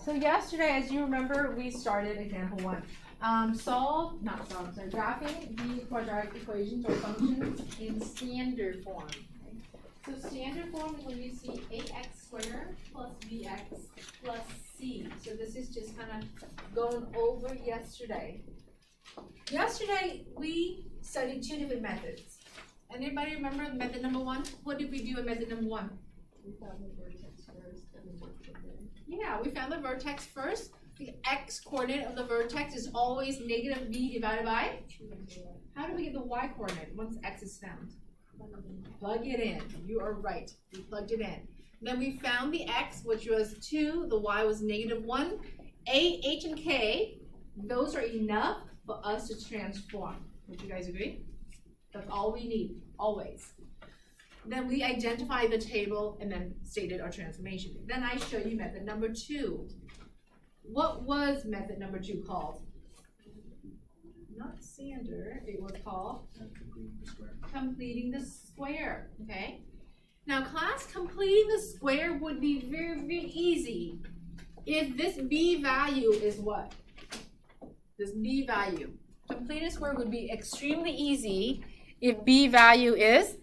So yesterday, as you remember, we started example 1. Graphing the quadratic equations or functions in standard form. Okay? So standard form is when you see ax squared plus bx plus c. So this is just kind of going over yesterday. Yesterday, we studied 2 different methods. Anybody remember method number 1? What did we do in method number 1? We found the vertex first and then worked from there. Yeah, we found the vertex first. The x coordinate of the vertex is always negative b divided by? How do we get the y coordinate once x is found? Plug it in. You are right. We plugged it in. Then we found the x, which was 2. The y was negative 1. A, h, and k, those are enough for us to transform. Would you guys agree? That's all we need, always. Then we identified the table and then stated our transformation. Then I show you method number 2. What was method number 2 called? Not standard, it was called completing the square. Okay? Now class, completing the square would be very, very easy if this b value is what? This b value. Completing the square would be extremely easy if b value is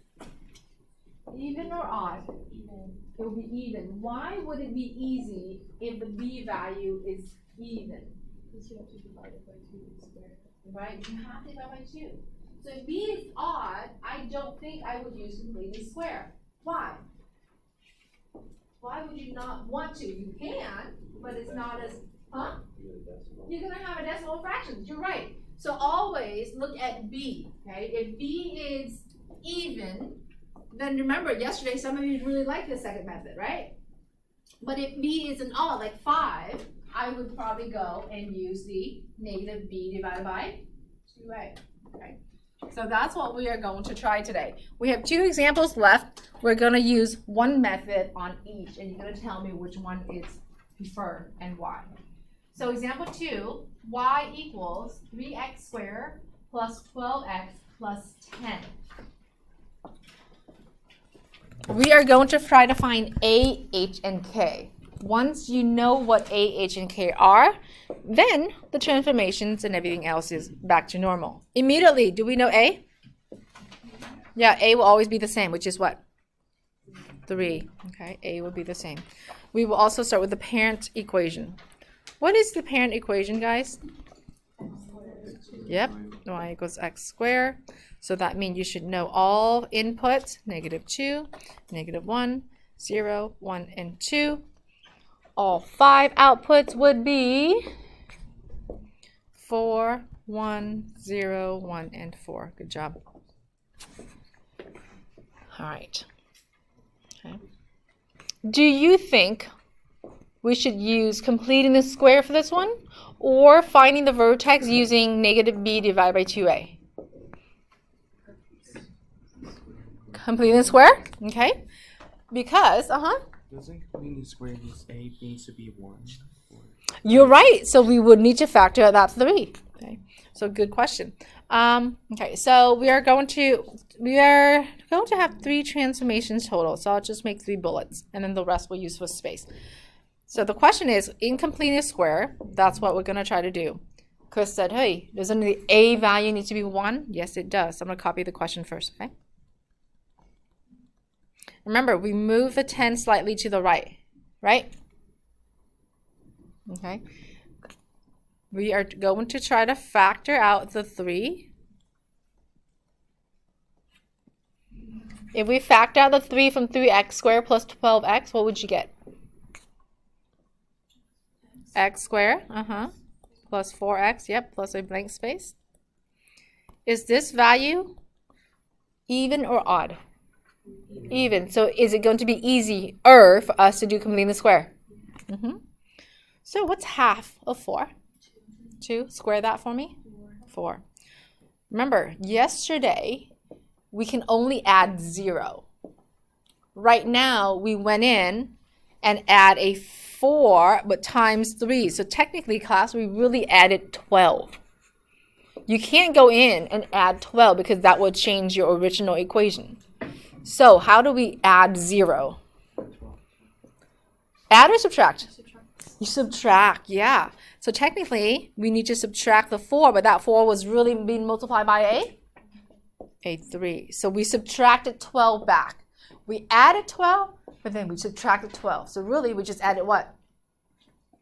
even or odd? Even. It will be even. Why would it be easy if the b value is even? Because you have to divide it by 2 squared. Right? You have to divide by 2. So if b is odd, I don't think I would use completing square. Why? Why would you not want to? You can, but it's not as, huh? You're going to have a decimal fractions. You're right. So always look at b, okay? If b is even, then remember yesterday some of you really liked the second method, right? But if b is an odd, like 5, I would probably go and use the negative b divided by 2a, okay? So that's what we are going to try today. We have 2 examples left. We're going to use one method on each, and you're going to tell me which one is preferred and why. So example 2, y equals 3x squared plus 12x plus 10. We are going to try to find a, h, and k. Once you know what a, h, and k are, then the transformations and everything else is back to normal. Immediately, do we know a? Yeah, a will always be the same, which is what? 3. Okay, a will be the same. We will also start with the parent equation. What is the parent equation, guys? Yep, y equals x squared. So that means you should know all inputs, negative 2, negative 1, 0, 1, and 2. All 5 outputs would be 4, 1, 0, 1, and 4. Good job. All right. Okay. Do you think we should use completing the square for this one or finding the vertex using negative b divided by 2a? Completing the square? Okay. Because, Doesn't completing the square means a needs to be 1? You're right. So we would need to factor out that 3. Okay. So good question. Okay. So we are going to have 3 transformations total. So I'll just make 3 bullets, and then the rest we'll use for space. So the question is, in completing a square, that's what we're going to try to do. Chris said, hey, doesn't the a value need to be 1? Yes, it does. I'm going to copy the question first, okay? Remember, we move the 10 slightly to the right, right? Okay. We are going to try to factor out the 3. If we factor out the 3 from 3x squared plus 12x, what would you get? X squared, plus 4x, yep, plus a blank space. Is this value even or odd? Even. So is it going to be easier for us to do completing the square? So what's half of 4? 2. Square that for me. 4. Remember, yesterday we can only add 0. Right now we went in and add a 4, but times 3. So technically, class, we really added 12. You can't go in and add 12 because that would change your original equation. So how do we add 0? Add or subtract? You subtract, yeah. So technically, we need to subtract the 4, but that 4 was really being multiplied by a 3. So we subtracted 12 back. We added 12, but then we subtracted 12. So really, we just added what?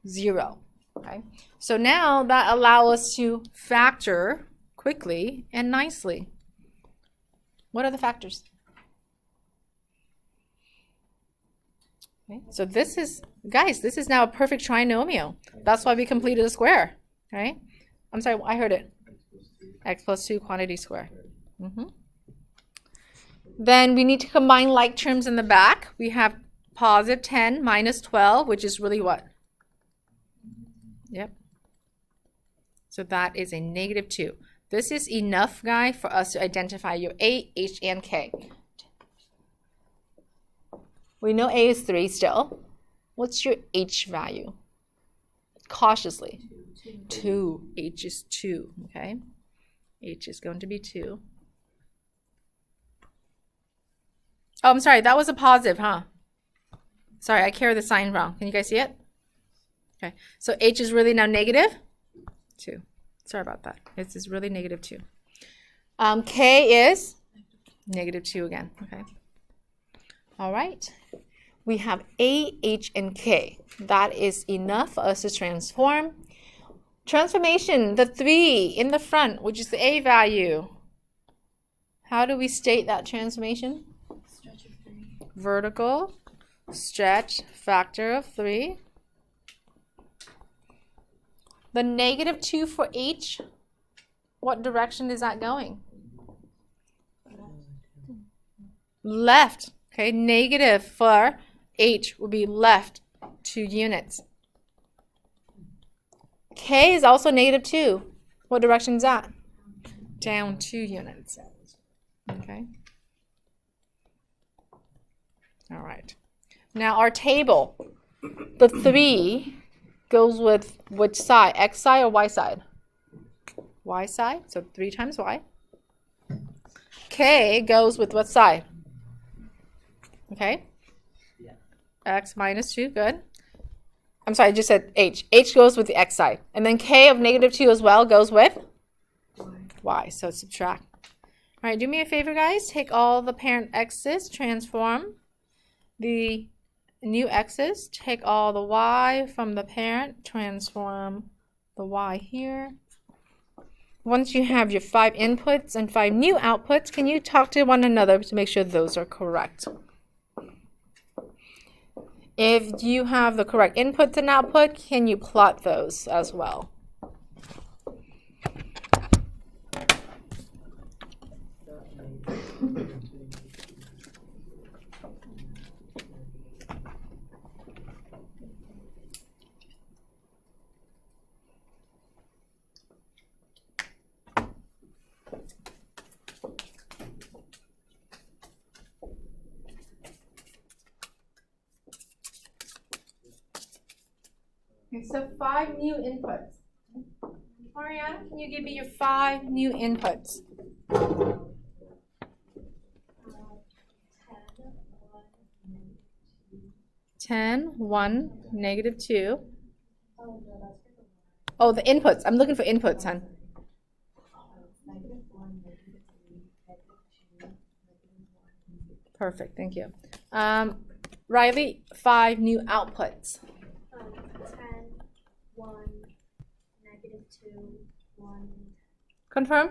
0. Okay. So now that allows us to factor quickly and nicely. What are the factors? Okay. So this is, guys, this is now a perfect trinomial. That's why we completed a square, right? I'm sorry, I heard it. X plus 2 quantity square. Then we need to combine like terms in the back. We have positive 10 minus 12, which is really what? Yep. So that is a negative 2. This is enough, guys, for us to identify your A, H, and K. We know A is 3 still. What's your H value? Cautiously. 2. H is 2, okay? H is going to be 2. Oh, I'm sorry. That was a positive, huh? Sorry, I carry the sign wrong. Can you guys see it? Okay. So H is really now negative 2. Sorry about that. This is really negative 2. K is negative 2 again. Okay. All right. We have A, H, and K. That is enough for us to transform. Transformation, the 3 in the front, which is the A value. How do we state that transformation? Stretch of 3. Vertical stretch factor of 3. The negative 2 for H, what direction is that going? Left. Okay, negative for H will be left 2 units. K is also negative 2. What direction is that? Down 2 units. Okay. All right. Now our table, the 3 goes with which side? X side or Y side? Y side, so 3 times Y. K goes with what side? Okay. X minus 2, good. I'm sorry, I just said H. H goes with the X side. And then K of negative 2 as well goes with Y. So subtract. All right, do me a favor, guys. Take all the parent X's, transform the new X's. Take all the Y from the parent, transform the Y here. Once you have your 5 inputs and 5 new outputs, can you talk to one another to make sure those are correct? If you have the correct inputs and output, can you plot those as well? Okay, so 5 new inputs. Mariana, can you give me your 5 new inputs? 10, 1, negative 2. Oh, the inputs. I'm looking for inputs, hon. Perfect, thank you. Riley, 5 new outputs. 10, 1, negative 2, 1. Confirm?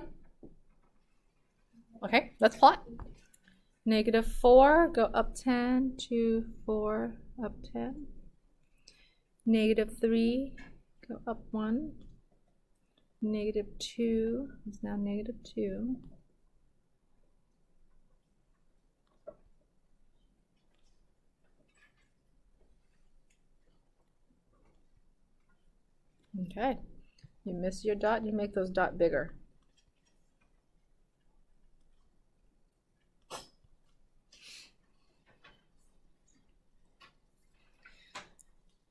Okay, let's plot. Negative 4, go up 10, 2, 4, up 10. Negative 3, go up 1. Negative 2 is now negative 2. Okay, you miss your dot, you make those dot bigger.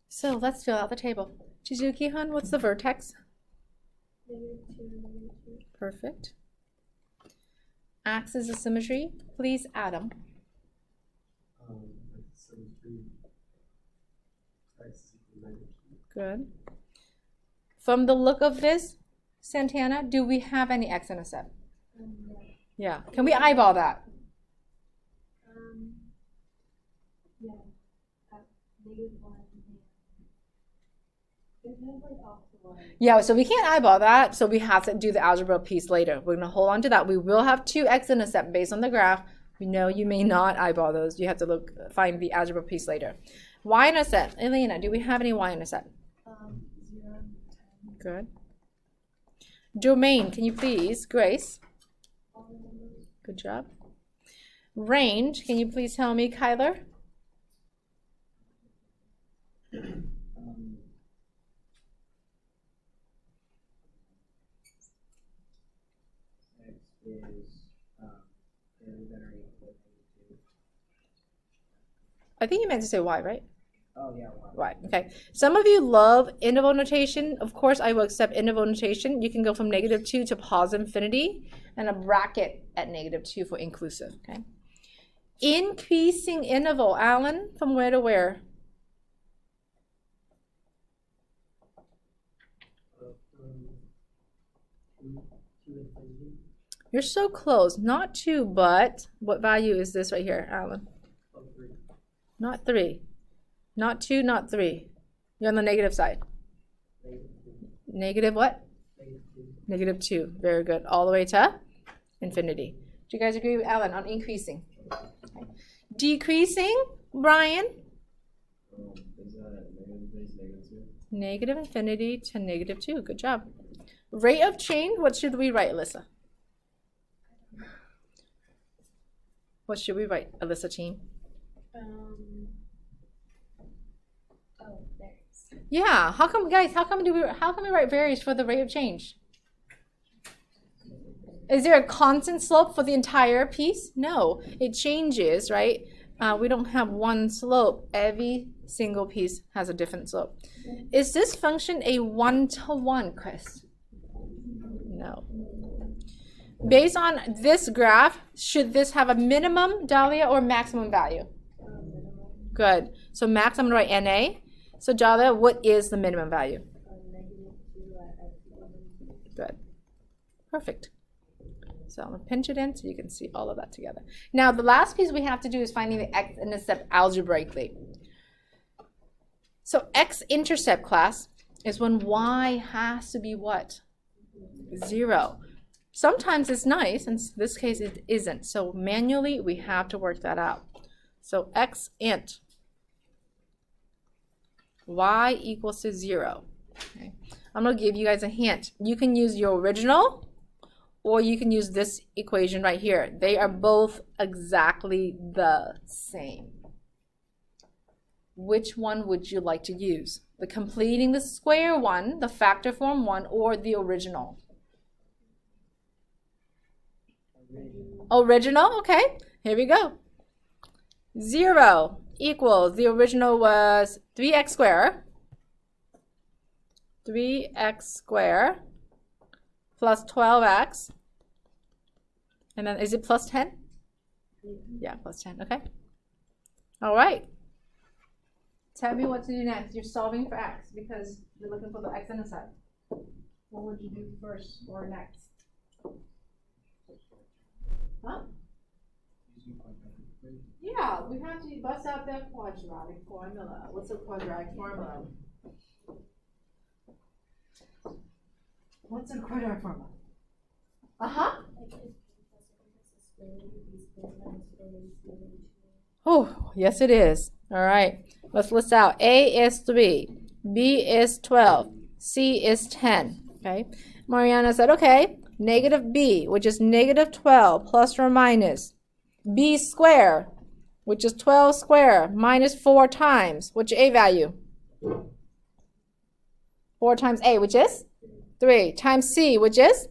So let's fill out the table. Chizuki-hun, what's the vertex? Negative 2, negative 2. Perfect. Axis of symmetry, please add them. Good. From the look of this, Santana, do we have any x-intercept? Yeah. Can we eyeball that? Yeah. -1. Yeah, so we can't eyeball that, so we have to do the algebra piece later. We're going to hold on to that. We will have two x-intercept based on the graph. We know you may not eyeball those. You have to find the algebra piece later. Y-intercept. Elena, do we have any y-intercept? 0, 10. Good. Domain, can you please? Grace. Good job. Range, can you please tell me, Kyler? I think you meant to say y, right? Oh yeah. Right, okay. Some of you love interval notation. Of course, I will accept interval notation. You can go from -2 to positive infinity and a bracket at -2 for inclusive, okay? Increasing interval, Alan, from where to where? You're so close. Not 2, but what value is this right here, Alan? Not 3. Not 2, not 3. You're on the negative side. Negative what? -2. Very good. All the way to infinity. Do you guys agree with Alan on increasing? Okay. Decreasing, Brian? Negative infinity to -2. Good job. Rate of change, what should we write, Alyssa? What should we write, Alyssa team? Varies. Yeah, how come we write varies for the rate of change? Is there a constant slope for the entire piece? No, it changes, right? We don't have one slope. Every single piece has a different slope. Is this function a 1-to-1, Chris? No. Based on this graph, should this have a minimum, Dahlia, or maximum value? Good. So max, I'm going to write NA. So Dahlia, what is the minimum value? Good. Perfect. So I'm going to pinch it in so you can see all of that together. Now, the last piece we have to do is finding the x-intercept algebraically. So x-intercept, class, is when y has to be what? 0. Sometimes it's nice, in this case it isn't. So manually, we have to work that out. So x-int, y equals to 0. Okay. I'm going to give you guys a hint. You can use your original, or you can use this equation right here. They are both exactly the same. Which one would you like to use? The completing the square one, the factor form one, or the original? Original, okay. Here we go. 0 equals, the original was 3x squared. 3x squared plus 12x. And then is it plus 10? Yeah, plus 10, okay. All right. Tell me what to do next. You're solving for x because you're looking for the x-intercept. What would you do first or next? Huh? Yeah, we have to bust out that quadratic formula. What's a quadratic formula? What's a quadratic formula? Uh-huh. Oh, yes it is. All right. Let's list out. A is 3. B is 12. C is 10. Okay. Mariana said, okay, negative B, which is negative 12 plus or minus B squared, which is 12 squared, minus 4 times, which A value? 4 times A, which is 3, times C, which is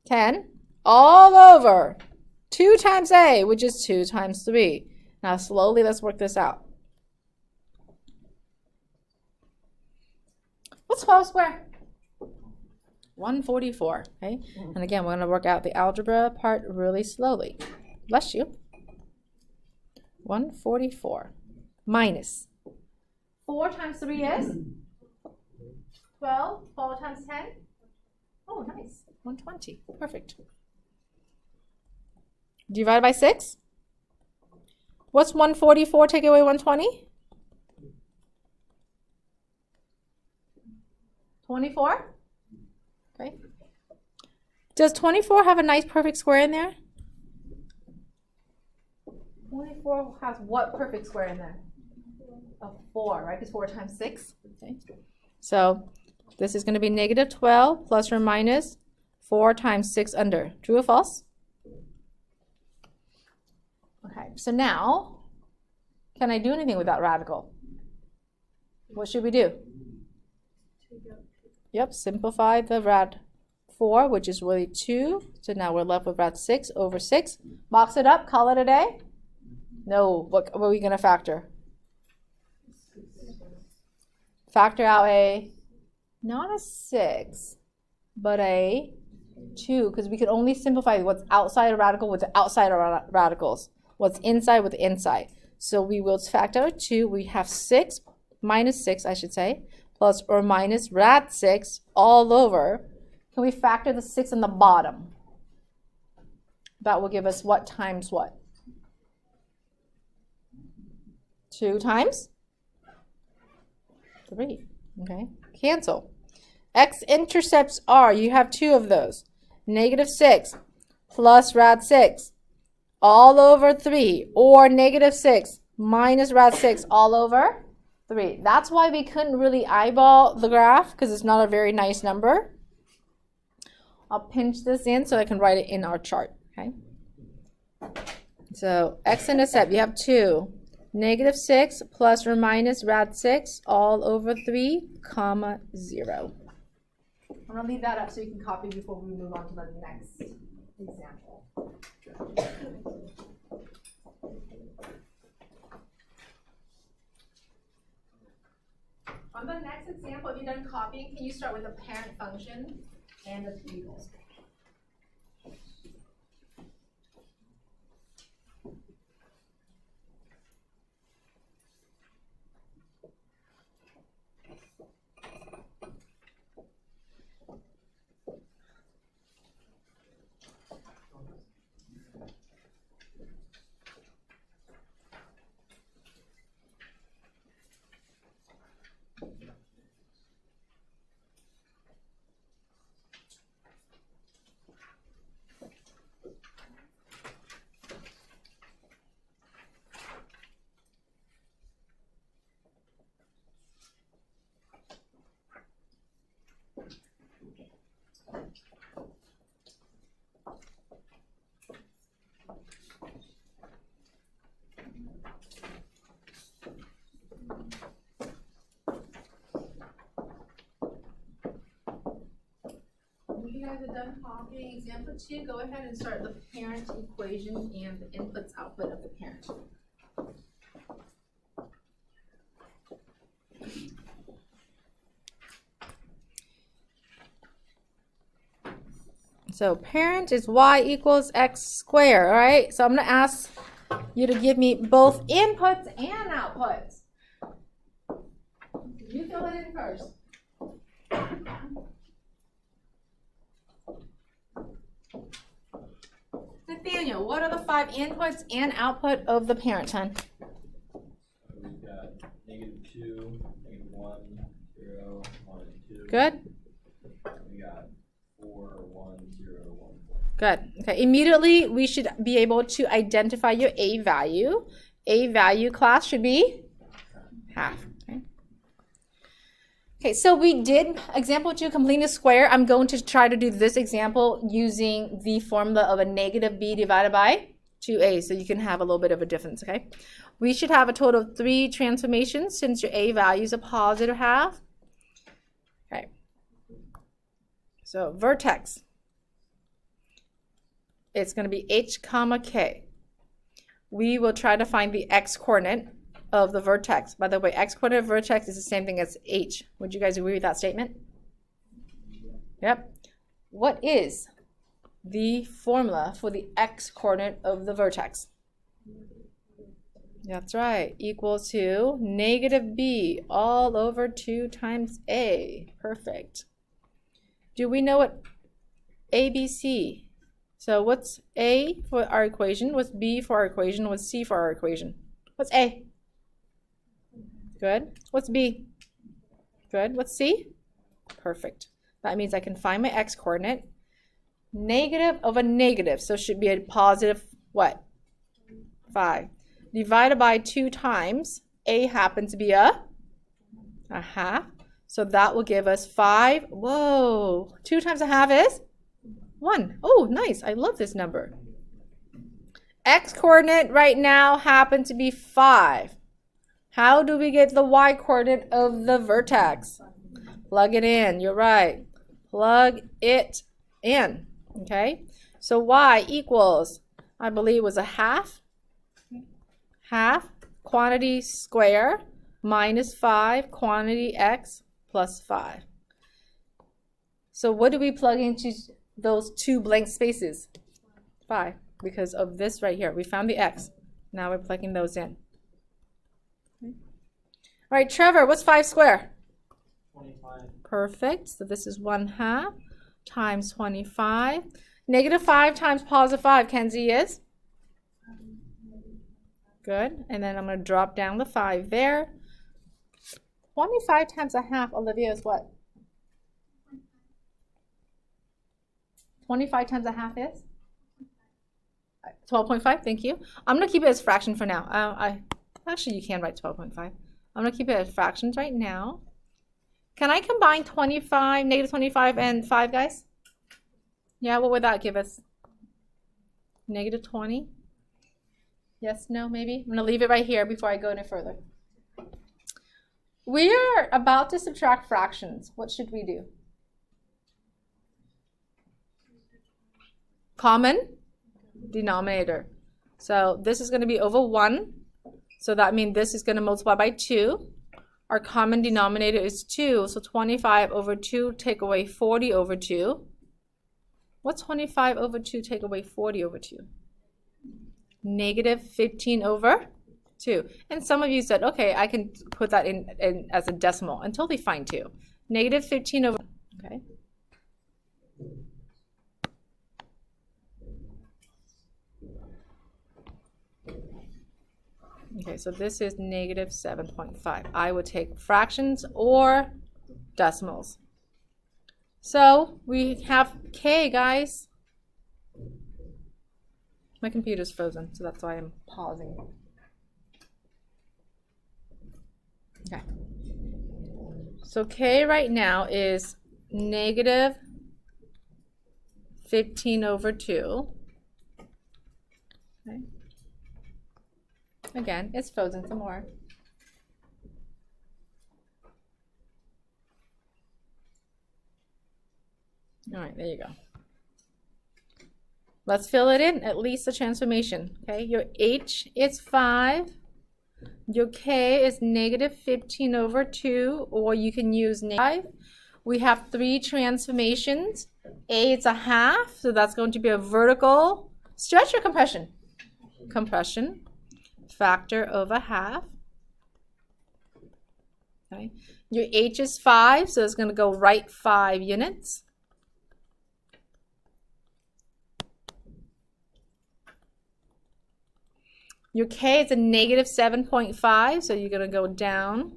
10, all over 2 times A, which is 2 times 3. Now slowly, let's work this out. What's 12 squared? 144, okay? And again, we're going to work out the algebra part really slowly. Bless you. 144 minus 4 times 3 is? 12. 12 times 10? Oh, nice. 120. Perfect. Divided by 6? What's 144 take away 120? 24? Okay. Does 24 have a nice perfect square in there? 24 has what perfect square in there? A 4, right? Because 4 times 6. Okay. So this is going to be negative 12 plus or minus 4 times 6 under. True or false? Okay, so now, can I do anything with that radical? What should we do? Yep, simplify the rad 4, which is really 2. So now we're left with rad 6 over 6. Box it up, call it a day? No, what are we going to factor? Factor out not a 6, but a 2, because we can only simplify what's outside a radical with the outside of radicals. What's inside with the inside. So we will factor out 2. We have 6 minus 6, I should say, plus or minus rad 6 all over. Can we factor the 6 in the bottom? That will give us what times what? 2 times 3. Okay, cancel. X-intercepts are, you have 2 of those. Negative 6 plus rad 6 all over 3, or negative 6 minus rad 6 all over 3. That's why we couldn't really eyeball the graph, because it's not a very nice number. I'll pinch this in so I can write it in our chart. Okay. So x-intercept, you have 2. Negative 6 plus or minus rad 6 all over 3, comma 0. I'm going to leave that up so you can copy before we move on to the next example. On the next example, if you're done copying, can you start with the parent function and the equals? You guys are done copying example 2, go ahead and start the parent equation and the inputs output of the parent. So parent is y equals x squared, all right? So I'm going to ask you to give me both inputs and outputs. You fill it in first. Nathaniel, what are the 5 inputs and output of the parent, hon? We've got negative 2, negative 1, 0, 1, and 2. Good. We got 4, 1, 0, 1, 4. Good. Okay. Immediately, we should be able to identify your A value. A value class should be half. Okay, so we did example 2, completing a square. I'm going to try to do this example using the formula of a negative b divided by 2a, so you can have a little bit of a difference, okay? We should have a total of 3 transformations since your a value is a positive half. Okay, so vertex, it's going to be h comma k. We will try to find the x-coordinate of the vertex. By the way, x-coordinate of vertex is the same thing as h. Would you guys agree with that statement? Yep. What is the formula for the x-coordinate of the vertex? That's right. Equal to negative b all over 2 times a. Perfect. Do we know what ABC? So what's A for our equation? What's B for our equation? What's C for our equation? What's A? Good. What's B? Good. What's C? Perfect. That means I can find my x coordinate. Negative of a negative, so it should be a positive what? 5. Divided by 2 times, A happens to be a half. So that will give us 5. Whoa. 2 times a half is 1. Oh, nice. I love this number. X coordinate right now happens to be 5. How do we get the y coordinate of the vertex? Plug it in. You're right. Plug it in. Okay. So y equals, I believe, was a half quantity square minus 5 quantity x plus 5. So what do we plug into those 2 blank spaces? 5, because of this right here. We found the x. Now we're plugging those in. Okay. All right, Trevor, what's 5 square? 25. Perfect. So this is 1/2 times 25. Negative 5 times positive 5, Kenzie, is? Good. And then I'm going to drop down the 5 there. 25 times a half, Olivia, is what? 25 times a half is? 12.5, thank you. I'm going to keep it as fraction for now. Actually, you can write 12.5. I'm going to keep it as fractions right now. Can I combine 25, negative 25, and 5, guys? Yeah, what would that give us? Negative 20? Yes, no, maybe? I'm going to leave it right here before I go any further. We are about to subtract fractions. What should we do? Common denominator. So this is going to be over 1. So that means this is going to multiply by 2. Our common denominator is 2. So 25 over 2 take away 40 over 2. What's 25 over 2 take away 40 over 2? Negative 15 over 2. And some of you said, okay, I can put that in as a decimal. And totally fine too. Negative 15 over, okay. Okay, so this is negative 7.5. I would take fractions or decimals. So we have k, guys. My computer's frozen, so that's why I'm pausing. Okay. So k right now is negative 15 over 2. Okay. Again, it's frozen some more. All right, there you go. Let's fill it in, at least the transformation. Okay, your h is 5. Your k is negative 15 over 2, or you can use 5. We have 3 transformations. A is a half, so that's going to be a vertical stretch or compression? Compression. Factor of a half. Okay. Your h is 5, so it's going to go right 5 units. Your k is a negative 7.5, so you're going to go down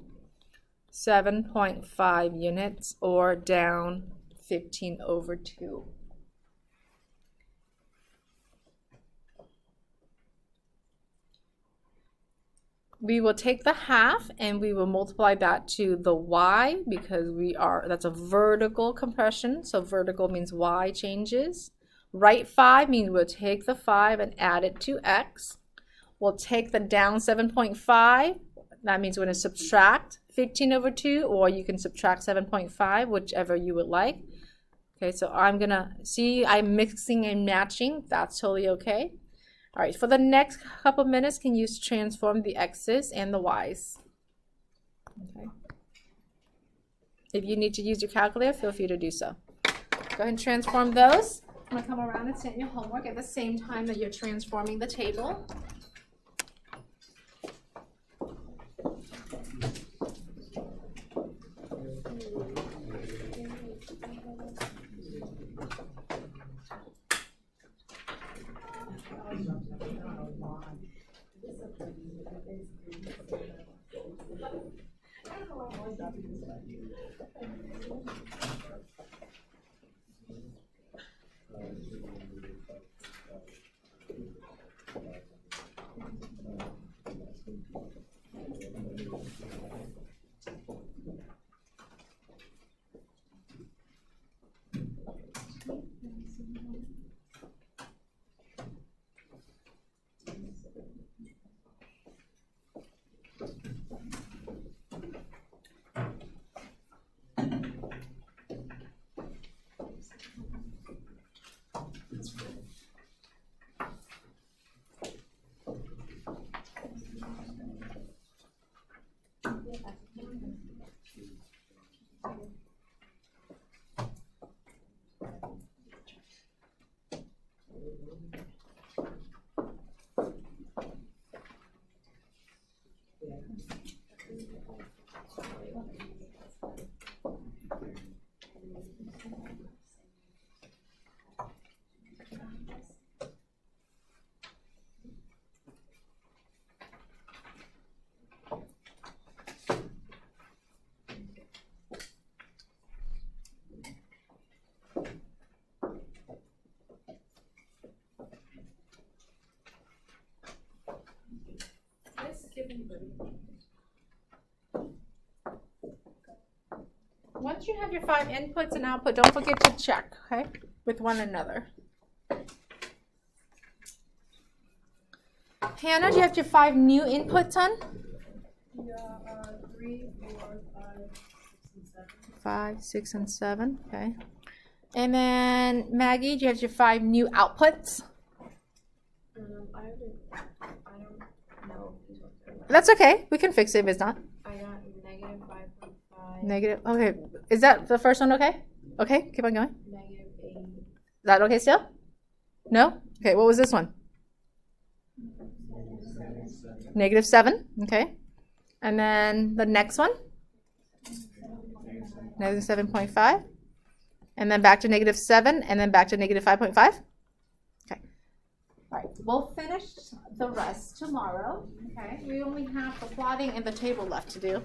7.5 units or down 15 over 2. We will take the half and we will multiply that to the y because that's a vertical compression. So vertical means y changes. Right 5 means we'll take the 5 and add it to x. We'll take the down 7.5. That means we're going to subtract 15 over 2, or you can subtract 7.5, whichever you would like. Okay, so I'm going to see I'm mixing and matching. That's totally okay. All right, for the next couple minutes, can you transform the x's and the y's? Okay. If you need to use your calculator, feel free to do so. Go ahead and transform those. I'm going to come around and send your homework at the same time that you're transforming the table. don't know why I'm always dropping this one. Once you have your 5 inputs and output, don't forget to check, okay, with one another. Hannah, do you have your 5 new inputs, hon? Yeah, 3, 4, 5, 6, and 7. 5, 6, and 7, okay. And then Maggie, do you have your 5 new outputs? I don't know if these ones are right. That's okay. We can fix it if it's not. I got negative 5.5, Negative. Okay. Is that the first one okay? Okay, keep on going. negative 8, Is that okay still? No? Okay, what was this one? Negative 7. Okay. And then the next one? Negative 7.5. And then back to negative 7, and then back to negative 5.5. Okay. All right, we'll finish the rest tomorrow. Okay. We only have the plotting and the table left to do.